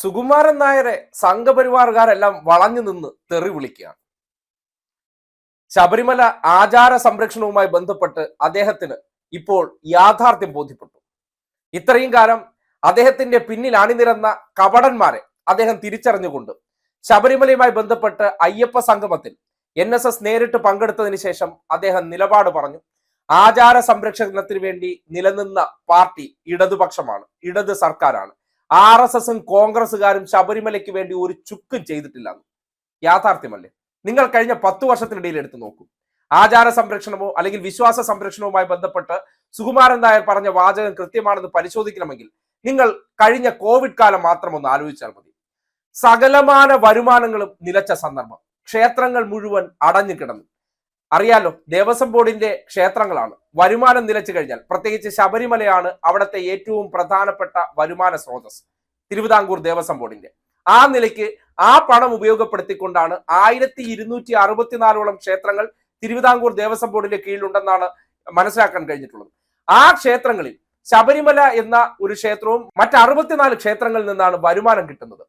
സുകുമാരൻ നായരെ സംഘപരിവാറുകാരെല്ലാം വളഞ്ഞു നിന്ന് തെറി വിളിക്കുകയാണ്. ശബരിമല ആചാര സംരക്ഷണവുമായി ബന്ധപ്പെട്ട് അദ്ദേഹത്തിന് ഇപ്പോൾ യാഥാർത്ഥ്യം ബോധ്യപ്പെട്ടു. ഇത്രയും കാലം അദ്ദേഹത്തിന്റെ പിന്നിൽ അണിനിരന്ന കപടന്മാരെ അദ്ദേഹം തിരിച്ചറിഞ്ഞുകൊണ്ട് ശബരിമലയുമായി ബന്ധപ്പെട്ട് അയ്യപ്പ സംഗമത്തിൽ NSS നേരിട്ട് പങ്കെടുത്തതിന് ശേഷം അദ്ദേഹം നിലപാട് പറഞ്ഞു. ആചാര സംരക്ഷണത്തിന് വേണ്ടി നിലനിന്ന പാർട്ടി ഇടതുപക്ഷമാണ്, ഇടത് സർക്കാരാണ്. RSSും കോൺഗ്രസുകാരും ശബരിമലയ്ക്ക് വേണ്ടി ഒരു ചുക്കും ചെയ്തിട്ടില്ല. യാഥാർത്ഥ്യമല്ലേ? നിങ്ങൾ കഴിഞ്ഞ 10 വർഷത്തിനിടയിൽ എടുത്തു നോക്കൂ. ആചാര സംരക്ഷണമോ അല്ലെങ്കിൽ വിശ്വാസ സംരക്ഷണവുമായി ബന്ധപ്പെട്ട് സുകുമാരൻ നായർ പറഞ്ഞ വാചകം കൃത്യമാണെന്ന് പരിശോധിക്കണമെങ്കിൽ നിങ്ങൾ കഴിഞ്ഞ കോവിഡ് കാലം മാത്രം ഒന്ന് ആലോചിച്ചാൽ മതി. സകലമാന വരുമാനങ്ങളും നിലച്ച സന്ദർഭം, ക്ഷേത്രങ്ങൾ മുഴുവൻ അടഞ്ഞു കിടന്നു. അറിയാലോ, ദേവസ്വം ബോർഡിന്റെ ക്ഷേത്രങ്ങളാണ്. വരുമാനം നിലച്ചു കഴിഞ്ഞാൽ, പ്രത്യേകിച്ച് ശബരിമലയാണ് അവിടുത്തെ ഏറ്റവും പ്രധാനപ്പെട്ട വരുമാന സ്രോതസ്, തിരുവിതാംകൂർ ദേവസ്വം ബോർഡിന്റെ. ആ നിലയ്ക്ക് ആ പണം ഉപയോഗപ്പെടുത്തിക്കൊണ്ടാണ് 1264 ക്ഷേത്രങ്ങൾ തിരുവിതാംകൂർ ദേവസ്വം ബോർഡിന്റെ കീഴിലുണ്ടെന്നാണ് മനസ്സിലാക്കാൻ കഴിഞ്ഞിട്ടുള്ളത്. ആ ക്ഷേത്രങ്ങളിൽ ശബരിമല എന്ന ഒരു ക്ഷേത്രവും മറ്റ് 64 ക്ഷേത്രങ്ങളിൽ നിന്നാണ് വരുമാനം കിട്ടുന്നത്.